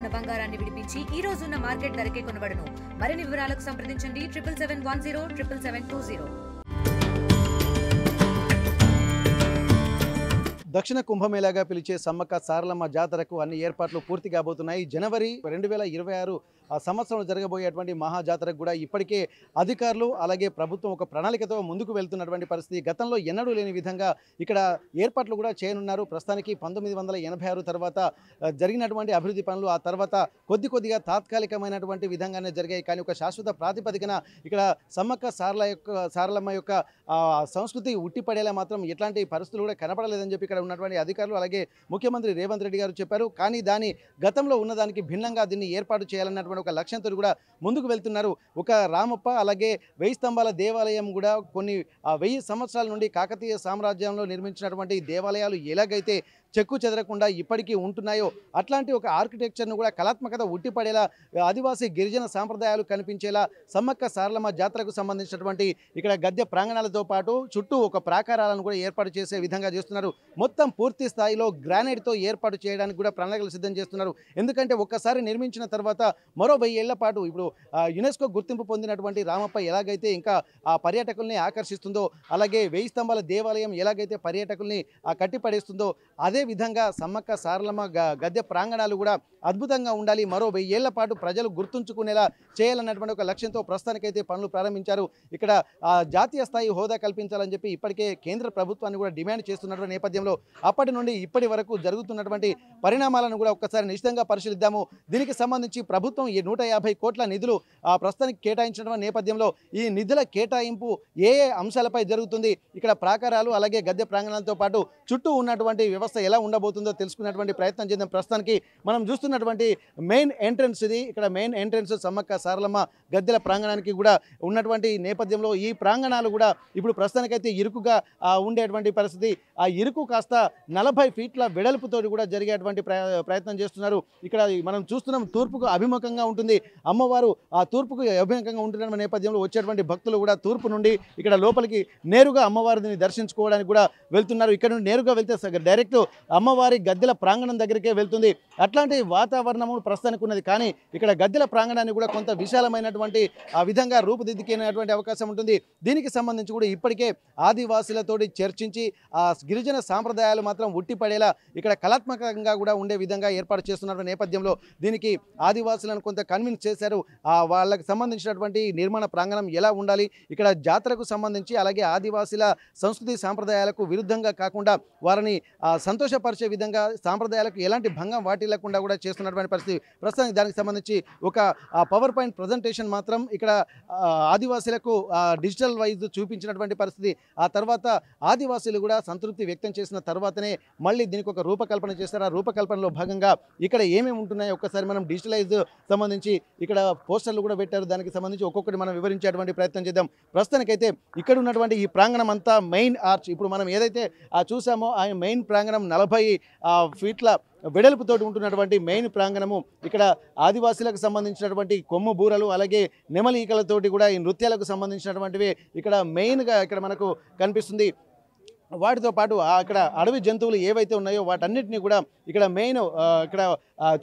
ఉన్న బంగారాన్ని విడిపించి ఈ రోజు ఉన్న మార్కెట్ ధరకే కొనబడును. మరిన్ని వివరాలకు సంప్రదించండి 7771077720. దక్షిణ కుంభమేళాగా పిలిచే సమ్మక్క సారలమ్మ జాతరకు అన్ని ఏర్పాట్లు పూర్తి కాబోతున్నాయి. జనవరి 2026 సంవత్సరంలో జరగబోయేటువంటి మహాజాతరకు కూడా ఇప్పటికే అధికారులు అలాగే ప్రభుత్వం ఒక ప్రణాళికతో ముందుకు వెళ్తున్నటువంటి పరిస్థితి. గతంలో ఎన్నడూ లేని విధంగా ఇక్కడ ఏర్పాట్లు కూడా చేయనున్నారు. ప్రస్తుతానికి 1986 తర్వాత జరిగినటువంటి అభివృద్ధి పనులు ఆ తర్వాత కొద్దిగా తాత్కాలికమైనటువంటి విధంగానే జరిగాయి. కానీ ఒక శాశ్వత ప్రాతిపదికన ఇక్కడ సమ్మక్క సారలమ్మ యొక్క సంస్కృతి ఉట్టిపడేలా మాత్రం ఎట్లాంటి పరిస్థితులు కూడా కనపడలేదని చెప్పి ఇక్కడ ఉన్నటువంటి అధికారులు అలాగే ముఖ్యమంత్రి రేవంత్ రెడ్డి గారు చెప్పారు. కానీ దాని గతంలో ఉన్నదానికి భిన్నంగా దీన్ని ఏర్పాటు చేయాలన్నటువంటి ఒక లక్ష్యంతో కూడా ముందుకు వెళ్తున్నారు. ఒక రామప్ప అలాగే 1000 స్తంభాల దేవాలయం కూడా కొన్ని 1000 సంవత్సరాల నుండి కాకతీయ సామ్రాజ్యంలో నిర్మించినటువంటి దేవాలయాలు ఎలాగైతే చెక్కు చెదరకుండా ఇప్పటికీ ఉంటున్నాయో అట్లాంటి ఒక ఆర్కిటెక్చర్ను కూడా కళాత్మకత ఉట్టిపడేలా ఆదివాసీ గిరిజన సాంప్రదాయాలు కనిపించేలా సమ్మక్క సారలమ్మ జాతరకు సంబంధించినటువంటి ఇక్కడ గద్దె ప్రాంగణాలతో పాటు చుట్టూ ఒక ప్రాకారాలను కూడా ఏర్పాటు చేసే విధంగా చేస్తున్నారు. మొత్తం పూర్తి స్థాయిలో గ్రానైట్తో ఏర్పాటు చేయడానికి కూడా ప్రణాళికలు సిద్ధం చేస్తున్నారు. ఎందుకంటే ఒక్కసారి నిర్మించిన తర్వాత మరో 1000 ఏళ్ల పాటు ఇప్పుడు యునెస్కో గుర్తింపు పొందినటువంటి రామప్ప ఎలాగైతే ఇంకా ఆ పర్యాటకుల్ని ఆకర్షిస్తుందో అలాగే 1000 స్తంభాల దేవాలయం ఎలాగైతే పర్యాటకుల్ని కట్టిపడేస్తుందో అదే విధంగా సమ్మక్క సారలమ్మ గద్దె ప్రాంగణాలు కూడా అద్భుతంగా ఉండాలి, మరో 1000 ఏళ్ల పాటు ప్రజలు గుర్తుంచుకునేలా చేయాలన్నటువంటి ఒక లక్ష్యంతో ప్రస్తుతానికైతే పనులు ప్రారంభించారు. ఇక్కడ జాతీయ స్థాయి హోదా కల్పించాలని చెప్పి ఇప్పటికే కేంద్ర ప్రభుత్వాన్ని కూడా డిమాండ్ చేస్తున్నటువంటి నేపథ్యంలో అప్పటి నుండి ఇప్పటి వరకు జరుగుతున్నటువంటి పరిణామాలను కూడా ఒక్కసారి నిశ్చితంగా పరిశీలిద్దాము. దీనికి సంబంధించి ప్రభుత్వం ఈ 150 కోట్ల నిధులు ప్రస్తుతానికి కేటాయించిన నేపథ్యంలో ఈ నిధుల కేటాయింపు ఏ అంశాలపై జరుగుతుంది, ఇక్కడ ప్రాకారాలు అలాగే గద్దె ప్రాంగణాలతో పాటు చుట్టూ ఉన్నటువంటి వ్యవస్థ ఎలా ఉండబోతుందో తెలుసుకున్నటువంటి ప్రయత్నం చేద్దాం. ప్రస్తుతానికి మనం చూస్తున్నటువంటి మెయిన్ ఎంట్రన్స్ ఇది. ఇక్కడ మెయిన్ ఎంట్రన్స్ సమ్మక్క సారలమ్మ గద్దెల ప్రాంగణానికి కూడా ఉన్నటువంటి నేపథ్యంలో ఈ ప్రాంగణాలు కూడా ఇప్పుడు ప్రస్తుతానికైతే ఇరుకుగా ఉండేటువంటి పరిస్థితి. ఆ ఇరుకు కాస్త 40 ఫీట్ల వెడల్పుతో కూడా జరిగేటువంటి ప్రయత్నం చేస్తున్నారు. ఇక్కడ మనం చూస్తున్నాం తూర్పుకు అభిముఖంగా ఉంటుంది అమ్మవారు. ఆ తూర్పుకు అభిముఖంగా ఉంటున్న నేపథ్యంలో వచ్చేటువంటి భక్తులు కూడా తూర్పు నుండి ఇక్కడ లోపలికి నేరుగా అమ్మవారిని దర్శించుకోవడానికి కూడా వెళ్తున్నారు. ఇక్కడ నుండి నేరుగా వెళ్తే డైరెక్ట్ అమ్మవారి గద్దెల ప్రాంగణం దగ్గరికే వెళ్తుంది. అట్లాంటి వాతావరణము ప్రస్తుతానికి ఉన్నది. కానీ ఇక్కడ గద్దెల ప్రాంగణాన్ని కూడా కొంత విశాలమైనటువంటి ఆ విధంగా రూపుదిద్దుకునేటువంటి అవకాశం ఉంటుంది. దీనికి సంబంధించి కూడా ఇప్పటికే ఆదివాసులతోటి చర్చించి ఆ గిరిజన సాంప్రదాయాలు మాత్రం ఉట్టిపడేలా ఇక్కడ కళాత్మకంగా కూడా ఉండే విధంగా ఏర్పాటు చేస్తున్నటువంటి నేపథ్యంలో దీనికి ఆదివాసులను కొంత కన్విన్స్ చేశారు. వాళ్ళకి సంబంధించినటువంటి నిర్మాణ ప్రాంగణం ఎలా ఉండాలి, ఇక్కడ జాతరకు సంబంధించి అలాగే ఆదివాసుల సంస్కృతి సాంప్రదాయాలకు విరుద్ధంగా కాకుండా వారిని సంతోషపరిచే విధంగా సాంప్రదాయాలకు ఎలాంటి భంగం వాటిల్లకుండా కూడా చేస్తున్నటువంటి పరిస్థితి. ప్రస్తుతానికి దానికి సంబంధించి ఒక పవర్ పాయింట్ ప్రజెంటేషన్ మాత్రం ఇక్కడ ఆదివాసులకు డిజిటల్ వైజ్ చూపించినటువంటి పరిస్థితి. ఆ తర్వాత ఆదివాసులు కూడా సంతృప్తి వ్యక్తం చేసిన తర్వాతనే మళ్ళీ దీనికి ఒక రూపకల్పన చేస్తారు. ఆ రూపకల్పనలో భాగంగా ఇక్కడ ఏమేమి ఉంటున్నాయో ఒక్కసారి మనం డిజిటలైజ్ సంబంధించి ఇక్కడ పోస్టర్లు కూడా పెట్టారు. దానికి సంబంధించి ఒక్కొక్కటి మనం వివరించేటువంటి ప్రయత్నం చేద్దాం. ప్రస్తుతానికైతే ఇక్కడ ఉన్నటువంటి ఈ ప్రాంగణం అంతా మెయిన్ ఆర్చ్ ఇప్పుడు మనం ఏదైతే చూసామో ఆ మెయిన్ ప్రాంగణం 40 ఫీట్ల వెడల్పుతోటి ఉంటున్నటువంటి మెయిన్ ప్రాంగణము. ఇక్కడ ఆదివాసీలకు సంబంధించినటువంటి కొమ్ము బూరలు అలాగే నెమలి ఈకలతోటి కూడా ఈ నృత్యాలకు సంబంధించినటువంటివి ఇక్కడ మెయిన్గా ఇక్కడ మనకు కనిపిస్తుంది. వాటితో పాటు ఇక్కడ అడవి జంతువులు ఏవైతే ఉన్నాయో వాటన్నిటిని కూడా ఇక్కడ మెయిన్ ఇక్కడ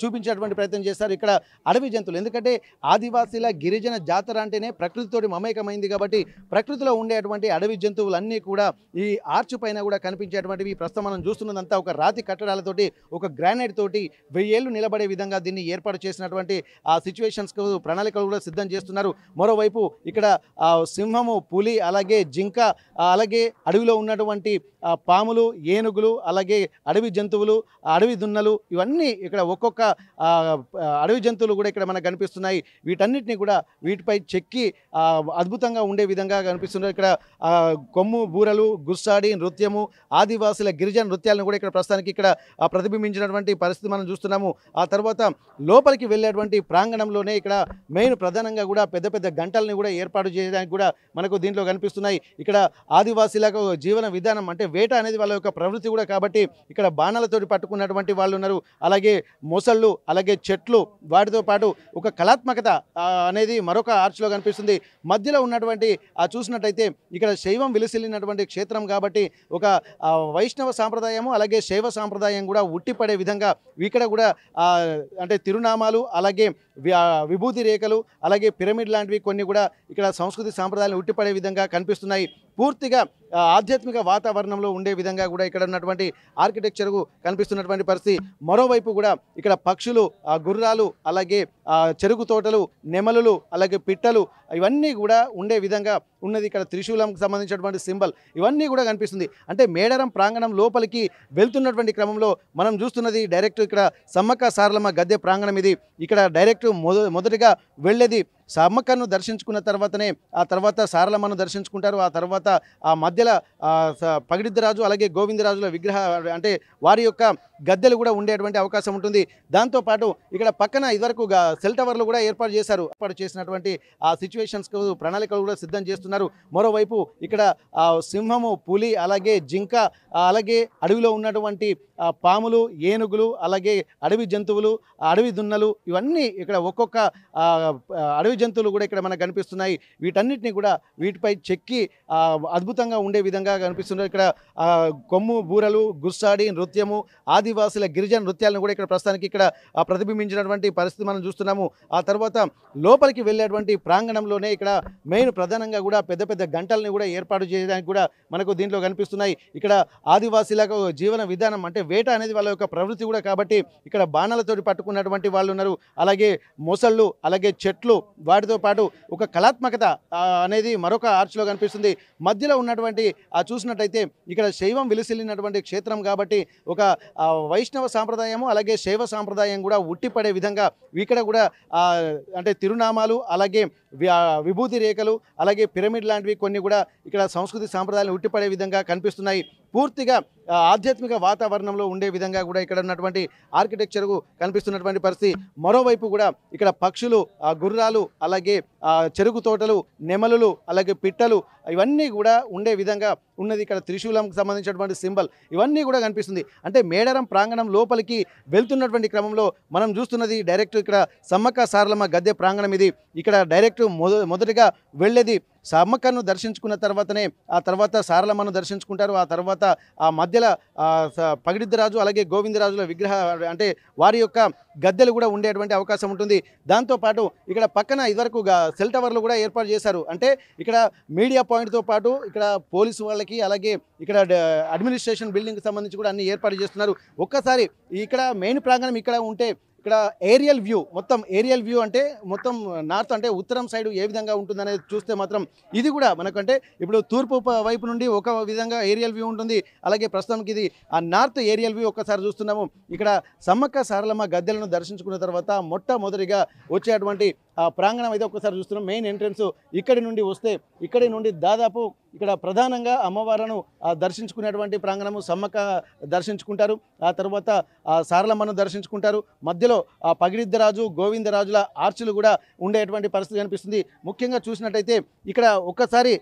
చూపించేటువంటి ప్రయత్నం చేస్తారు. ఇక్కడ అడవి జంతువులు ఎందుకంటే ఆదివాసీల గిరిజన జాతర అంటేనే ప్రకృతితోటి మమేకమైంది కాబట్టి ప్రకృతిలో ఉండేటువంటి అడవి జంతువులన్నీ కూడా ఈ ఆర్చ్ పైన కూడా కనిపించేటువంటివి. ప్రస్తుతం మనం చూస్తున్నదంతా ఒక రాతి కట్టడాలతోటి ఒక గ్రానైట్ తోటి 1000 ఏళ్ళు నిలబడే విధంగా దీన్ని ఏర్పాటు చేసినటువంటి ఆ సిచ్యువేషన్స్కు ప్రణాళికలు కూడా సిద్ధం చేస్తున్నారు. మరోవైపు ఇక్కడ సింహము, పులి అలాగే జింక అలాగే అడవిలో ఉన్నటువంటి పాములు, ఏనుగులు అలాగే అడవి జంతువులు, అడవి దున్నలు ఇవన్నీ ఇక్కడ ఒక్కొక్క అడవి జంతువులు కూడా ఇక్కడ మనకు కనిపిస్తున్నాయి. వీటన్నిటిని కూడా వీటిపై చెక్కి అద్భుతంగా ఉండే విధంగా కనిపిస్తున్నాయి. ఇక్కడ కొమ్ము బూరలు, గుస్సాడి నృత్యము, ఆదివాసుల గిరిజన నృత్యాలను కూడా ఇక్కడ ప్రస్తుతానికి ఇక్కడ ప్రతిబింబించినటువంటి పరిస్థితి మనం చూస్తున్నాము. ఆ తర్వాత లోపలికి వెళ్ళేటువంటి ప్రాంగణంలోనే ఇక్కడ మెయిన్ ప్రధానంగా కూడా పెద్ద పెద్ద గంటల్ని కూడా ఏర్పాటు చేయడానికి కూడా మనకు దీంట్లో కనిపిస్తున్నాయి. ఇక్కడ ఆదివాసీలకు జీవన విధానం అంటే వేట అనేది వాళ్ళ యొక్క ప్రవృత్తి కూడా కాబట్టి ఇక్కడ బాణాలతోటి పట్టుకున్నటువంటి వాళ్ళు ఉన్నారు. అలాగే మొసళ్ళు అలాగే చెట్లు వాటితో పాటు ఒక కళాత్మకత అనేది మరొక ఆర్చ్లో కనిపిస్తుంది. మధ్యలో ఉన్నటువంటి చూసినట్టయితే ఇక్కడ శైవం విలసిల్లినటువంటి క్షేత్రం కాబట్టి ఒక వైష్ణవ సాంప్రదాయము అలాగే శైవ సాంప్రదాయం కూడా ఉట్టిపడే విధంగా ఇక్కడ కూడా అంటే తిరునామాలు అలాగే విభూతి రేఖలు అలాగే పిరమిడ్ లాంటివి కొన్ని కూడా ఇక్కడ సంస్కృతి సాంప్రదాయాలు ఉట్టిపడే విధంగా కనిపిస్తున్నాయి. పూర్తిగా ఆధ్యాత్మిక వాతావరణంలో ఉండే విధంగా కూడా ఇక్కడ ఉన్నటువంటి ఆర్కిటెక్చర్కు కనిపిస్తున్నటువంటి పరిస్థితి. మరోవైపు కూడా ఇక్కడ పక్షులు గుర్రాలు అలాగే చెరుకు తోటలు నెమలులు అలాగే పిట్టలు ఇవన్నీ కూడా ఉండే విధంగా ఉన్నది. ఇక్కడ త్రిశూలంకి సంబంధించినటువంటి సింబల్ ఇవన్నీ కూడా కనిపిస్తుంది. అంటే మేడారం ప్రాంగణం లోపలికి వెళ్తున్నటువంటి క్రమంలో మనం చూస్తున్నది డైరెక్ట్ ఇక్కడ సమ్మక్క సారలమ్మ గద్దె ప్రాంగణం ఇది. ఇక్కడ డైరెక్ట్ మొదటిగా వెళ్ళేది సమ్మక్కను దర్శించుకున్న తర్వాతనే ఆ తర్వాత సారలమ్మను దర్శించుకుంటారు. ఆ తర్వాత ఆ మధ్యలో పగిడిద్దరాజు అలాగే గోవిందరాజుల విగ్రహ అంటే వారి యొక్క గద్దెలు కూడా ఉండేటువంటి అవకాశం ఉంటుంది. దాంతోపాటు ఇక్కడ పక్కన ఇదివరకు సెల్ టవర్లు కూడా ఏర్పాటు చేశారు. ఏర్పాటు చేసినటువంటి ఆ సిచ్యువేషన్స్కు ప్రణాళికలు కూడా సిద్ధం చేస్తున్నారు. మరోవైపు ఇక్కడ సింహము పులి అలాగే జింక అలాగే అడవిలో ఉన్నటువంటి పాములు ఏనుగులు అలాగే అడవి జంతువులు అడవి దున్నలు ఇవన్నీ ఇక్కడ ఒక్కొక్క అడవి జంతువులు కూడా ఇక్కడ మనకు కనిపిస్తున్నాయి. వీటన్నిటిని కూడా వీటిపై చెక్కి అద్భుతంగా ఉండే విధంగా కనిపిస్తున్నారు. ఇక్కడ కొమ్ము బూరలు గుస్సాడి నృత్యము ఆదివాసుల గిరిజన నృత్యాలను కూడా ఇక్కడ ప్రస్తుతానికి ఇక్కడ ప్రతిబింబించినటువంటి పరిస్థితి మనం చూస్తున్నాము. ఆ తర్వాత లోపలికి వెళ్ళేటువంటి ప్రాంగణంలోనే ఇక్కడ మెయిన్ ప్రధానంగా కూడా పెద్ద పెద్ద గంటల్ని కూడా ఏర్పాటు చేయడానికి కూడా మనకు దీంట్లో కనిపిస్తున్నాయి. ఇక్కడ ఆదివాసీలకు జీవన విధానం అంటే వేట అనేది వాళ్ళ యొక్క ప్రవృత్తి కూడా కాబట్టి ఇక్కడ బాణాలతోటి పట్టుకున్నటువంటి వాళ్ళు ఉన్నారు. అలాగే మొసళ్ళు అలాగే చెట్లు వాటితో పాటు ఒక కళాత్మకత అనేది మరొక ఆర్చ్లో కనిపిస్తుంది. మధ్యలో ఉన్నటువంటి చూసినట్టయితే ఇక్కడ శైవం విలసిల్లినటువంటి క్షేత్రం కాబట్టి ఒక వైష్ణవ సాంప్రదాయము అలాగే శైవ సాంప్రదాయం కూడా ఉట్టిపడే విధంగా ఇక్కడ కూడా అంటే తిరునామాలు అలాగే విభూతి రేఖలు అలాగే పిరమిడ్ లాంటివి కొన్ని కూడా ఇక్కడ సంస్కృతి సాంప్రదాయాలు ఉట్టిపడే విధంగా కనిపిస్తున్నాయి. పూర్తిగా ఆధ్యాత్మిక వాతావరణంలో ఉండే విధంగా కూడా ఇక్కడ ఉన్నటువంటి ఆర్కిటెక్చర్కు కనిపిస్తున్నటువంటి పరిస్థితి. మరోవైపు కూడా ఇక్కడ పక్షులు గుర్రాలు అలాగే చెరుకు తోటలు నెమలులు అలాగే పిట్టలు ఇవన్నీ కూడా ఉండే విధంగా ఉన్నది. ఇక్కడ త్రిశూలంకి సంబంధించినటువంటి సింబల్ ఇవన్నీ కూడా కనిపిస్తుంది. అంటే మేడారం ప్రాంగణం లోపలికి వెళ్తున్నటువంటి క్రమంలో మనం చూస్తున్నది డైరెక్ట్ ఇక్కడ సమ్మక్క సారలమ్మ గద్దె ప్రాంగణం ఇది. ఇక్కడ డైరెక్ట్ మొదటిగా వెళ్ళేది సమ్మక్కను దర్శించుకున్న తర్వాతనే ఆ తర్వాత సారలమ్మను దర్శించుకుంటారు. ఆ తర్వాత ఆ మధ్యలో పగిడిద్దరాజు అలాగే గోవిందరాజుల విగ్రహ అంటే వారి యొక్క గద్దెలు కూడా ఉండేటువంటి అవకాశం ఉంటుంది. దాంతోపాటు ఇక్కడ పక్కన ఇదివరకు సెల్ టవర్లు కూడా ఏర్పాటు చేశారు. అంటే ఇక్కడ మీడియా పాయింట్తో పాటు ఇక్కడ పోలీసు వాళ్ళకి అలాగే ఇక్కడ అడ్మినిస్ట్రేషన్ బిల్డింగ్కి సంబంధించి కూడా అన్ని ఏర్పాటు చేస్తున్నారు. ఒక్కసారి ఇక్కడ మెయిన్ ప్రాంగణం ఇక్కడ ఉంటే ఇక్కడ ఏరియల్ వ్యూ మొత్తం ఏరియల్ వ్యూ అంటే మొత్తం నార్త్ అంటే ఉత్తరం సైడ్ ఏ విధంగా ఉంటుందనేది చూస్తే మాత్రం ఇది కూడా మనకంటే ఇప్పుడు తూర్పు వైపు నుండి ఒక విధంగా ఏరియల్ వ్యూ ఉంటుంది. అలాగే ప్రస్తుతానికి ఇది ఆ నార్త్ ఏరియల్ వ్యూ ఒక్కసారి చూస్తున్నాము. ఇక్కడ సమ్మక్క సారలమ్మ గద్దెలను దర్శించుకున్న తర్వాత మొట్టమొదటిగా వచ్చేటువంటి ప్రాంగణం అయితే ఒక్కసారి చూస్తున్నాం. మెయిన్ ఎంట్రన్స్ ఇక్కడి నుండి వస్తే ఇక్కడి నుండి దాదాపు ఇక్కడ ప్రధానంగా అమ్మవారిను దర్శించుకునేటువంటి ప్రాంగణము సమ్మక్క దర్శించుకుంటారు. ఆ తర్వాత సారలమ్మను దర్శించుకుంటారు. మధ్యలో పగిడిద్దరాజు గోవిందరాజుల ఆర్చులు కూడా ఉండేటువంటి పరిస్థితి కనిపిస్తుంది. ముఖ్యంగా చూసినట్టయితే ఇక్కడ ఒక్కసారి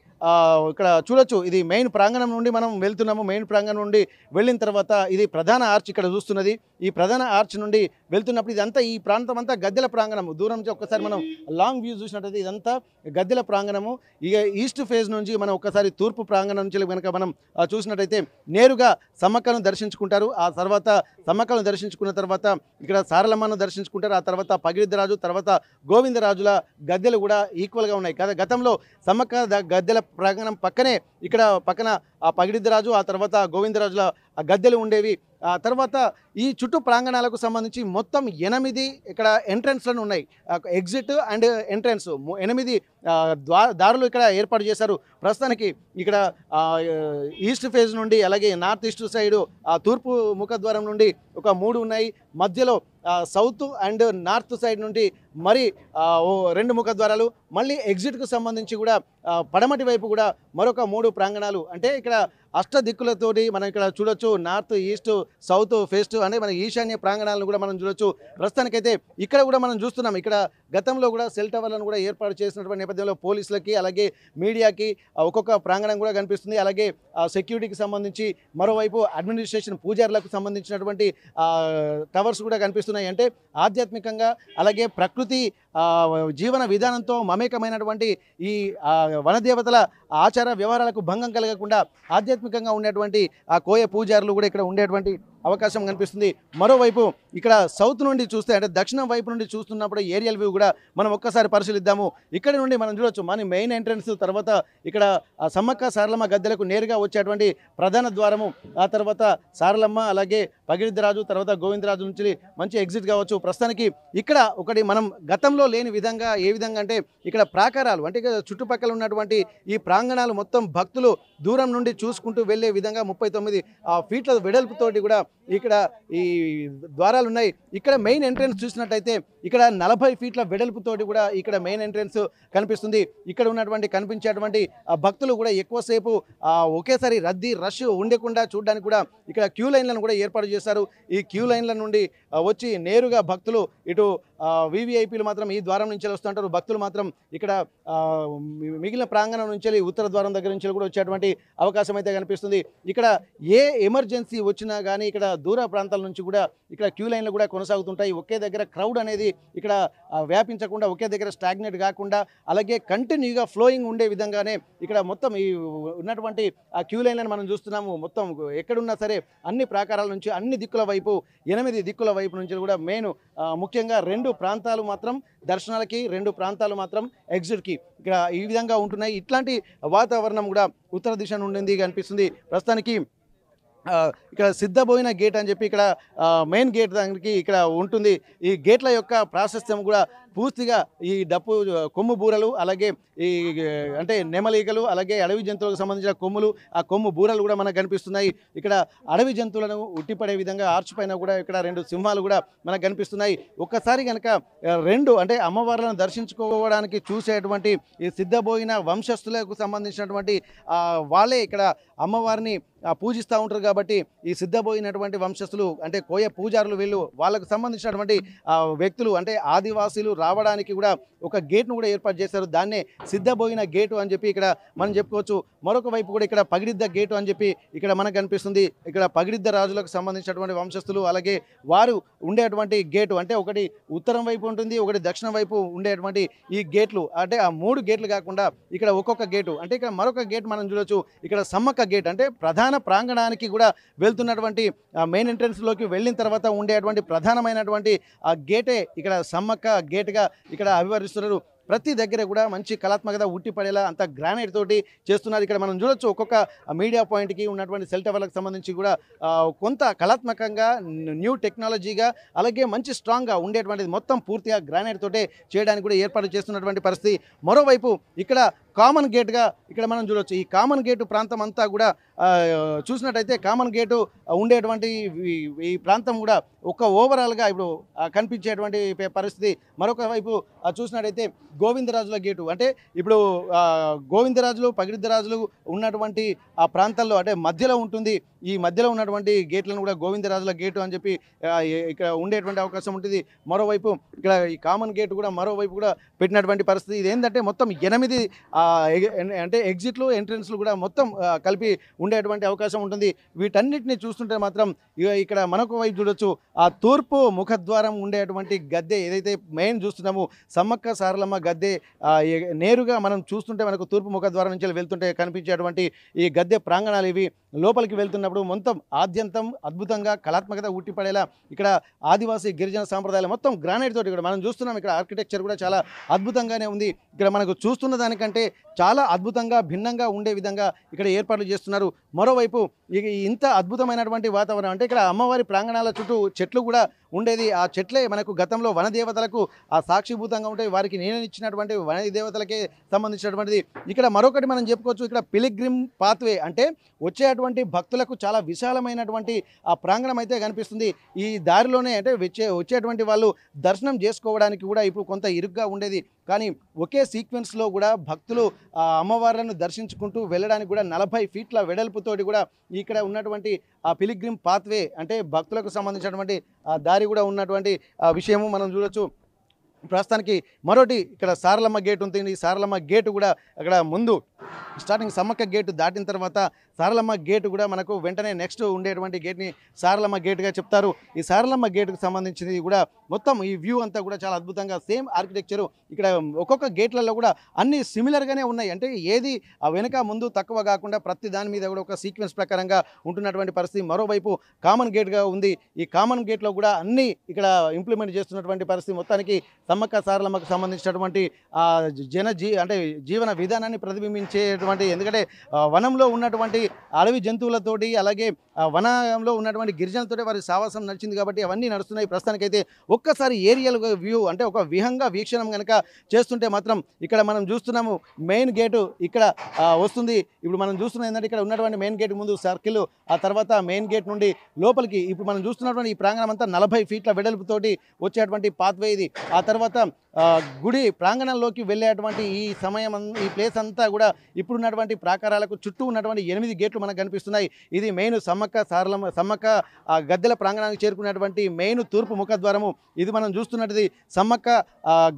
ఇక్కడ చూడొచ్చు. ఇది మెయిన్ ప్రాంగణం నుండి మనం వెళ్తున్నాము. మెయిన్ ప్రాంగణం నుండి వెళ్ళిన తర్వాత ఇది ప్రధాన ఆర్చ్ ఇక్కడ చూస్తున్నది. ఈ ప్రధాన ఆర్చ్ నుండి వెళ్తున్నప్పుడు ఇదంతా ఈ ప్రాంతం అంతా గద్దెల ప్రాంగణము. దూరం నుంచి ఒక్కసారి మనం లాంగ్ వ్యూ చూసినట్టయితే ఇదంతా గద్దెల ప్రాంగణము. ఇక ఈస్ట్ ఫేజ్ నుంచి మనం ఒక్కసారి తూర్పు ప్రాంగణం నుంచి కనుక మనం చూసినట్టయితే నేరుగా సమ్మక్కను దర్శించుకుంటారు. ఆ తర్వాత సమ్మక్కను దర్శించుకున్న తర్వాత ఇక్కడ సారలమ్మను దర్శించుకుంటారు. ఆ తర్వాత పగిడిద్దరాజు తర్వాత గోవిందరాజుల గద్దెలు కూడా ఈక్వల్గా ఉన్నాయి కదా. గతంలో సమ్మక్క గద్దెల ప్రాంగణం పక్కనే ఇక్కడ పక్కన ఆ పగిడిద్దరాజు ఆ తర్వాత గోవిందరాజుల గద్దెలు ఉండేవి. ఆ తర్వాత ఈ చుట్టూ ప్రాంగణాలకు సంబంధించి మొత్తం 8 ఇక్కడ ఎంట్రన్స్లను ఉన్నాయి. ఎగ్జిట్ అండ్ ఎంట్రన్స్ 8 దారులు ఇక్కడ ఏర్పాటు చేశారు. ప్రస్తుతానికి ఇక్కడ ఈస్ట్ ఫేజ్ నుండి అలాగే నార్త్ ఈస్ట్ సైడు తూర్పు ముఖద్వారం నుండి ఒక 3 ఉన్నాయి. మధ్యలో సౌత్ అండ్ నార్త్ సైడ్ నుండి మరి 2 ముఖద్వారాలు. మళ్ళీ ఎగ్జిట్కు సంబంధించి కూడా పడమటి వైపు కూడా మరొక 3 ప్రాంగణాలు. అంటే ఇక్కడ అష్ట దిక్కులతోటి మనం ఇక్కడ చూడొచ్చు. నార్త్ ఈస్ట్ సౌత్ వెస్ట్ అనే మన ఈశాన్య ప్రాంగణాలను కూడా మనం చూడొచ్చు. ప్రస్తుతానికైతే ఇక్కడ కూడా మనం చూస్తున్నాం. ఇక్కడ గతంలో కూడా సెల్ టవర్లను కూడా ఏర్పాటు చేసినటువంటి నేపథ్యంలో పోలీసులకి అలాగే మీడియాకి ఒక్కొక్క ప్రాంగణం కూడా కనిపిస్తుంది. అలాగే సెక్యూరిటీకి సంబంధించి మరోవైపు అడ్మినిస్ట్రేషన్ పూజారులకు సంబంధించినటువంటి టవర్స్ కూడా కనిపిస్తున్నాయి. అంటే ఆధ్యాత్మికంగా అలాగే ప్రకృతి జీవన విధానంతో మమేకమైనటువంటి ఈ వనదేవతల ఆచార వ్యవహారాలకు భంగం కలగకుండా ఆధ్యాత్మికంగా ఉండేటువంటి ఆ కోయ పూజారులు కూడా ఇక్కడ ఉండేటువంటి అవకాశం కనిపిస్తుంది. మరోవైపు ఇక్కడ సౌత్ నుండి చూస్తే అంటే దక్షిణం వైపు నుండి చూస్తున్నప్పుడు ఏరియల్ వ్యూ కూడా మనం ఒక్కసారి పరిశీలిద్దాము. ఇక్కడ నుండి మనం చూడొచ్చు మన మెయిన్ ఎంట్రన్స్, తర్వాత ఇక్కడ సమ్మక్క సారలమ్మ గద్దెలకు నేరుగా వచ్చేటువంటి ప్రధాన ద్వారము, ఆ తర్వాత సారలమ్మ అలాగే పగిడిద్దరాజు తర్వాత గోవిందరాజు నుంచి మంచి ఎగ్జిట్ కావచ్చు. ప్రస్తుతానికి ఇక్కడ ఒకటి మనం గతంలో లేని విధంగా ఏ విధంగా అంటే ఇక్కడ ప్రాకారాలు అంటే చుట్టుపక్కల ఉన్నటువంటి ఈ ప్రాంగణాలు మొత్తం భక్తులు దూరం నుండి చూసుకుంటూ వెళ్ళే విధంగా 39 ఫీట్ల వెడల్పుతోటి కూడా ఇక్కడ ఈ ద్వారాలు ఉన్నాయి. ఇక్కడ మెయిన్ ఎంట్రన్స్ చూసినట్టయితే ఇక్కడ 40 ఫీట్ల వెడల్పుతోటి కూడా ఇక్కడ మెయిన్ ఎంట్రన్స్ కనిపిస్తుంది. ఇక్కడ ఉన్నటువంటి కనిపించేటువంటి భక్తులు కూడా ఎక్కువసేపు ఒకేసారి రద్దీ రష్ ఉండకుండా చూడడానికి కూడా ఇక్కడ క్యూ లైన్లను కూడా ఏర్పాటు చేశారు. ఈ క్యూ లైన్ల నుండి వచ్చి నేరుగా భక్తులు ఇటు వివిఐపీలు మాత్రం ఈ ద్వారం నుంచి వస్తుంటారు. భక్తులు మాత్రం ఇక్కడ మిగిలిన ప్రాంగణం నుంచి ఉత్తర ద్వారం దగ్గర నుంచి కూడా వచ్చేటువంటి అవకాశం అయితే కనిపిస్తుంది. ఇక్కడ ఏ ఎమర్జెన్సీ వచ్చినా కానీ ఇక్కడ దూర ప్రాంతాల నుంచి కూడా ఇక్కడ క్యూ లైన్లు కూడా కొనసాగుతుంటాయి. ఒకే దగ్గర క్రౌడ్ అనేది ఇక్కడ వ్యాపించకుండా ఒకే దగ్గర స్టాగ్నేట్ కాకుండా అలాగే కంటిన్యూగా ఫ్లోయింగ్ ఉండే విధంగానే ఇక్కడ మొత్తం ఈ ఉన్నటువంటి ఆ క్యూ లైన్లను మనం చూస్తున్నాము. మొత్తం ఎక్కడున్నా సరే అన్ని ప్రాకారాల నుంచి అన్ని దిక్కుల వైపు 8 దిక్కుల వైపు నుంచి కూడా మెయిన్ ముఖ్యంగా 2 ప్రాంతాలు మాత్రం దర్శనాలకి, 2 ప్రాంతాలు మాత్రం ఎగ్జిట్కి ఇక్కడ ఈ విధంగా ఉంటున్నాయి. ఇట్లాంటి వాతావరణం కూడా ఉత్తర దిశ నుండి కనిపిస్తుంది. ప్రస్తుతానికి ఇక్కడ సిద్ధబోయిన గేట్ అని చెప్పి ఇక్కడ మెయిన్ గేట్ దానికి ఇక్కడ ఉంటుంది. ఈ గేట్ల యొక్క ప్రాశస్త్యం కూడా పూర్తిగా ఈ డప్పు కొమ్ము బూరలు అలాగే ఈ అంటే నెమలికలు అలాగే అడవి జంతువులకు సంబంధించిన కొమ్ములు, ఆ కొమ్ము బూరలు కూడా మనకు కనిపిస్తున్నాయి. ఇక్కడ అడవి జంతువులను ఉట్టిపడే విధంగా ఆర్చ్ పైన కూడా ఇక్కడ 2 సింహాలు కూడా మనకు కనిపిస్తున్నాయి. ఒక్కసారి కనుక 2 అంటే అమ్మవార్లను దర్శించుకోవడానికి చూసేటువంటి ఈ సిద్ధబోయిన వంశస్థులకు సంబంధించినటువంటి వాళ్ళే ఇక్కడ అమ్మవారిని పూజిస్తూ ఉంటారు. కాబట్టి ఈ సిద్ధబోయినటువంటి వంశస్థులు అంటే కోయ పూజారులు వీళ్ళు వాళ్ళకు సంబంధించినటువంటి వ్యక్తులు అంటే ఆదివాసీలు రావడానికి కూడా ఒక గేట్ను కూడా ఏర్పాటు చేశారు. దాన్నే సిద్ధబోయిన గేటు అని చెప్పి ఇక్కడ మనం చెప్పుకోవచ్చు. మరొక వైపు కూడా ఇక్కడ పగిడిద్ద గేటు అని చెప్పి ఇక్కడ మనకు కనిపిస్తుంది. ఇక్కడ పగిడిద్ద రాజులకు సంబంధించినటువంటి వంశస్థులు అలాగే వారు ఉండేటువంటి గేటు అంటే ఒకటి ఉత్తరం వైపు ఉంటుంది, ఒకటి దక్షిణం వైపు ఉండేటువంటి ఈ గేట్లు అంటే ఆ 3 గేట్లు కాకుండా ఇక్కడ ఒక్కొక్క గేటు అంటే ఇక్కడ మరొక గేట్ మనం చూడొచ్చు. ఇక్కడ సమ్మక్క గేట్ అంటే ప్రధాన ప్రాంగణానికి కూడా వెళ్తున్నటువంటి మెయిన్ ఎంట్రన్స్లోకి వెళ్ళిన తర్వాత ఉండేటువంటి ప్రధానమైనటువంటి ఆ గేటే ఇక్కడ సమ్మక్క గేట్గా ఇక్కడ అభివర్ణిస్తున్నారు. ప్రతి దగ్గర కూడా మంచి కళాత్మకత ఉట్టిపడేలా అంత గ్రానైట్ తోటి చేస్తున్నారు. ఇక్కడ మనం చూడొచ్చు ఒక్కొక్క మీడియా పాయింట్కి ఉన్నటువంటి సెల్ టవర్లకు సంబంధించి కూడా కొంత కళాత్మకంగా న్యూ టెక్నాలజీగా అలాగే మంచి స్ట్రాంగ్గా ఉండేటువంటిది మొత్తం పూర్తిగా గ్రానైట్ తోటే చేయడానికి కూడా ఏర్పాటు చేస్తున్నటువంటి పరిస్థితి. మరోవైపు ఇక్కడ కామన్ గేట్గా ఇక్కడ మనం చూడొచ్చు. ఈ కామన్ గేటు ప్రాంతం అంతా కూడా చూసినట్టయితే కామన్ గేటు ఉండేటువంటి ఈ ప్రాంతం కూడా ఒక ఓవరాల్గా ఇప్పుడు కనిపించేటువంటి పరిస్థితి. మరొక వైపు చూసినట్టయితే గోవిందరాజుల గేటు అంటే ఇప్పుడు గోవిందరాజులు పగిడిద్దరాజులు ఉన్నటువంటి ఆ ప్రాంతాల్లో అంటే మధ్యలో ఉంటుంది. ఈ మధ్యలో ఉన్నటువంటి గేట్లను కూడా గోవిందరాజుల గేటు అని చెప్పి ఇక్కడ ఉండేటువంటి అవకాశం ఉంటుంది. మరోవైపు ఇక్కడ ఈ కామన్ గేటు కూడా మరోవైపు కూడా పెట్టినటువంటి పరిస్థితి. ఇది ఏంటంటే మొత్తం 8 అంటే ఎగ్జిట్లు ఎంట్రన్స్లు కూడా మొత్తం కలిపి ఉండేటువంటి అవకాశం ఉంటుంది. వీటన్నిటిని చూస్తుంటే మాత్రం ఇక్కడ మనకు వైపు చూడొచ్చు. ఆ తూర్పు ముఖద్వారం ఉండేటువంటి గద్దె ఏదైతే మెయిన్ చూస్తున్నామో సమ్మక్క సారలమ్మ గద్దె నేరుగా మనం చూస్తుంటే మనకు తూర్పు ముఖద్వారం నుంచి వెళ్తుంటే కనిపించేటువంటి ఈ గద్దె ప్రాంగణాలు ఇవి. లోపలికి వెళ్తున్నప్పుడు మొత్తం ఆద్యంతం అద్భుతంగా కళాత్మకత ఉట్టిపడేలా ఇక్కడ ఆదివాసీ గిరిజన సాంప్రదాయాలు మొత్తం గ్రానైట్ తోటి కూడా మనం చూస్తున్నాం. ఇక్కడ ఆర్కిటెక్చర్ కూడా చాలా అద్భుతంగానే ఉంది. ఇక్కడ మనకు చూస్తున్న దానికంటే చాలా అద్భుతంగా భిన్నంగా ఉండే విధంగా ఇక్కడ ఏర్పాట్లు చేస్తున్నారు. మరోవైపు ఇంత అద్భుతమైనటువంటి వాతావరణం అంటే ఇక్కడ అమ్మవారి ప్రాంగణాల చుట్టూ చెట్లు కూడా ఉండేది. ఆ చెట్లే మనకు గతంలో వనదేవతలకు ఆ సాక్షిభూతంగా ఉంటాయి. వారికి నేనిచ్చినటువంటి వనదేవతలకే సంబంధించినటువంటిది. ఇక్కడ మరొకటి మనం చెప్పుకోవచ్చు. ఇక్కడ పిలిగ్రిమ్ పాత్వే అంటే వచ్చేటువంటి భక్తులకు చాలా విశాలమైనటువంటి ఆ ప్రాంగణం అయితే కనిపిస్తుంది. ఈ దారిలోనే అంటే వచ్చేటువంటి వాళ్ళు దర్శనం చేసుకోవడానికి కూడా ఇప్పుడు కొంత ఇరుగ్గా ఉండేది. కానీ ఒకే సీక్వెన్స్లో కూడా భక్తులు అమ్మవార్లను దర్శించుకుంటూ వెళ్ళడానికి కూడా 40 ఫీట్ల వెడల్పుతోటి కూడా ఇక్కడ ఉన్నటువంటి ఆ పిలిగ్రిమ్ పాత్వే అంటే భక్తులకు సంబంధించినటువంటి దారి కూడా ఉన్నటువంటి విషయము మనం చూడొచ్చు. ప్రస్తుతానికి మరోటి ఇక్కడ సారలమ్మ గేట్ ఉంటుంది. ఈ సారలమ్మ గేటు కూడా అక్కడ ముందు స్టార్టింగ్ సమ్మక్క గేటు దాటిన తర్వాత సారలమ్మ గేటు కూడా మనకు వెంటనే నెక్స్ట్ ఉండేటువంటి గేట్ని సారలమ్మ గేటుగా చెప్తారు. ఈ సారలమ్మ గేటుకు సంబంధించింది కూడా మొత్తం ఈ వ్యూ అంతా కూడా చాలా అద్భుతంగా సేమ్ ఆర్కిటెక్చరు ఇక్కడ ఒక్కొక్క గేట్లలో కూడా అన్ని సిమిలర్గానే ఉన్నాయి. అంటే ఏది ఆ వెనుక ముందు తక్కువ కాకుండా ప్రతి దాని మీద కూడా ఒక సీక్వెన్స్ ప్రకారంగా ఉంటున్నటువంటి పరిస్థితి. మరోవైపు కామన్ గేట్గా ఉంది. ఈ కామన్ గేట్లో కూడా అన్ని ఇక్కడ ఇంప్లిమెంట్ చేస్తున్నటువంటి పరిస్థితి. మొత్తానికి సమ్మక్క సారలమ్మకు సంబంధించినటువంటి అంటే జీవన విధానాన్ని ప్రతిబింబించేటువంటి, ఎందుకంటే వనంలో ఉన్నటువంటి అడవి జంతువులతోటి అలాగే వనంలో ఉన్నటువంటి గిరిజనులతోటి వారి సావాసం నడిచింది కాబట్టి అవన్నీ నడుస్తున్నాయి. ప్రస్తుతానికైతే ఒక్కసారి ఏరియల్ వ్యూ అంటే ఒక విహంగా వీక్షణం కనుక చేస్తుంటే మాత్రం ఇక్కడ మనం చూస్తున్నాము మెయిన్ గేటు ఇక్కడ వస్తుంది. ఇప్పుడు మనం చూస్తున్నాం ఏంటంటే ఇక్కడ ఉన్నటువంటి మెయిన్ గేట్ ముందు సర్కిల్, ఆ తర్వాత మెయిన్ గేట్ నుండి లోపలికి ఇప్పుడు మనం చూస్తున్నటువంటి ఈ ప్రాంగణం అంతా 40 ఫీట్ల వెడల్పుతోటి వచ్చేటువంటి పాత్వే ఇది. ఆ తర్వాత గుడి ప్రాంగణంలోకి వెళ్ళేటువంటి ఈ ప్లేస్ అంతా కూడా ఇప్పుడున్నటువంటి ప్రాకారాలకు చుట్టూ ఉన్నటువంటి 8 గేట్లు మనకు కనిపిస్తున్నాయి. ఇది మెయిన్ సమ్మక్క గద్దెల ప్రాంగణానికి చేరుకున్నటువంటి మెయిన్ తూర్పు ముఖద్వారము. ఇది మనం చూస్తున్నది సమ్మక్క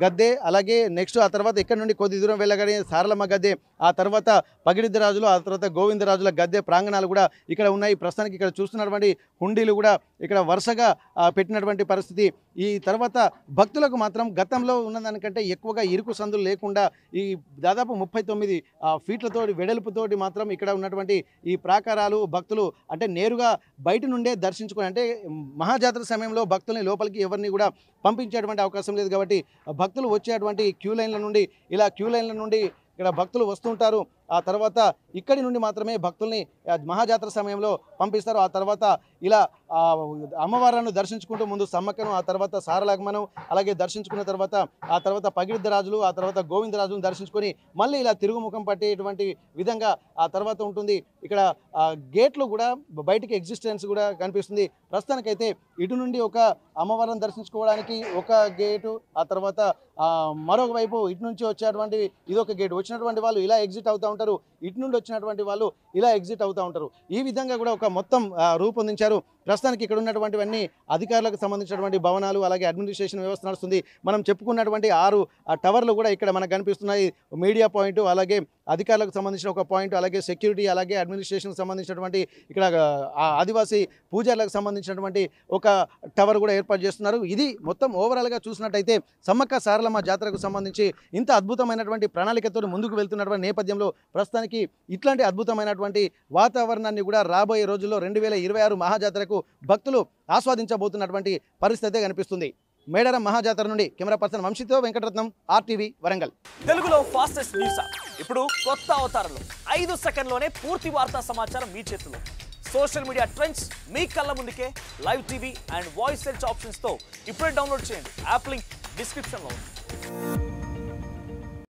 గద్దె. అలాగే నెక్స్ట్ ఆ తర్వాత ఇక్కడ నుండి కొద్ది దూరం వెళ్ళగానే సారలమ్మ గద్దె, ఆ తర్వాత పగిడిద్దరాజులు, ఆ తర్వాత గోవిందరాజుల గద్దె ప్రాంగణాలు కూడా ఇక్కడ ఉన్నాయి. ప్రస్తుతానికి ఇక్కడ చూస్తున్నటువంటి హుండీలు కూడా ఇక్కడ వరుసగా పెట్టినటువంటి పరిస్థితి. ఈ తర్వాత భక్తులకు మాత్రం గతంలో ఉన్నదానికంటే ఎక్కువగా ఇరుకు సందులు లేకుండా ఈ దాదాపు 39 ఫీట్లతో వెడల్పుతోటి మాత్రం ఇక్కడ ఉన్నటువంటి ఈ ప్రాకారాలు భక్తులు అంటే నేరుగా బయట నుండే దర్శించుకొని, అంటే మహాజాతర సమయంలో భక్తుల్ని లోపలికి ఎవరిని కూడా పంపించేటువంటి అవకాశం లేదు కాబట్టి భక్తులు వచ్చేటువంటి క్యూ లైన్ల నుండి ఇక్కడ భక్తులు వస్తుంటారు. ఆ తర్వాత ఇక్కడి నుండి మాత్రమే భక్తుల్ని మహాజాతర సమయంలో పంపిస్తారు. ఆ తర్వాత ఇలా అమ్మవారిని దర్శించుకుంటూ ముందు సమ్మక్కను, ఆ తర్వాత సారలమ్మను అలాగే దర్శించుకున్న తర్వాత ఆ తర్వాత పగిడిద్దరాజులు, ఆ తర్వాత గోవిందరాజులను దర్శించుకొని మళ్ళీ ఇలా తిరుగుముఖం పట్టేటువంటి విధంగా ఆ తర్వాత ఉంటుంది. ఇక్కడ గేట్లు కూడా బయటికి ఎగ్జిస్టెన్స్ కూడా కనిపిస్తుంది. ప్రస్తుతానికైతే ఇటు నుండి ఒక అమ్మవారిని దర్శించుకోవడానికి ఒక గేటు, ఆ తర్వాత మరొక వైపు ఇటు నుంచి వచ్చేటువంటి ఇదొక గేటు. వచ్చినటువంటి వాళ్ళు ఇలా ఎగ్జిట్ అవుతూ ఉంటారు, ఇటు నుండి వచ్చినటువంటి వాళ్ళు ఇలా ఎగ్జిట్ అవుతూ ఉంటారు. ఈ విధంగా కూడా ఒక మొత్తం రూపొందించారు. ప్రస్తుతానికి ఇక్కడ ఉన్నటువంటివన్నీ అధికారులకు సంబంధించినటువంటి భవనాలు, అలాగే అడ్మినిస్ట్రేషన్ వ్యవస్థ నడుస్తుంది. మనం చెప్పుకున్నటువంటి 6 టవర్లు కూడా ఇక్కడ మనకు కనిపిస్తున్నాయి. మీడియా పాయింట్, అలాగే అధికారులకు సంబంధించిన ఒక పాయింట్, అలాగే సెక్యూరిటీ, అలాగే అడ్మినిస్ట్రేషన్కి సంబంధించినటువంటి ఇక్కడ ఆదివాసీ పూజారులకు సంబంధించినటువంటి ఒక టవర్ కూడా ఏర్పాటు చేస్తున్నారు. ఇది మొత్తం ఓవరాల్గా చూసినట్టయితే సమ్మక్క సారలమ్మ జాతరకు సంబంధించి ఇంత అద్భుతమైనటువంటి ప్రణాళికతో ముందుకు వెళ్తున్నటువంటి నేపథ్యంలో ప్రస్తుతానికి ఇట్లాంటి అద్భుతమైనటువంటి వాతావరణాన్ని కూడా రాబోయే రోజుల్లో 2026 మహాజాతరకు భక్తులు ఆస్వాదించబోతున్నటువంటి పరిస్థితి కనిపిస్తుంది. మేడారం మహాజాతర నుండి కెమెరా పర్సన్ వంశీతో వెంకటరత్నం, RTV వరంగల్. తెలుగులో ఫాస్టెస్ట్ న్యూస్ ఇప్పుడు కొత్త అవతారంలో 5 సెకండ్లోనే పూర్తి వార్తా సమాచారం మీ చేతిలో. సోషల్ మీడియా ట్రెండ్స్ మీ కళ్ళ ముందుకే live TV and voice search options తో ఇప్పుడే డౌన్లోడ్ చేయండి. యాప్ లింక్ డిస్క్రిప్షన్లో ఉంది.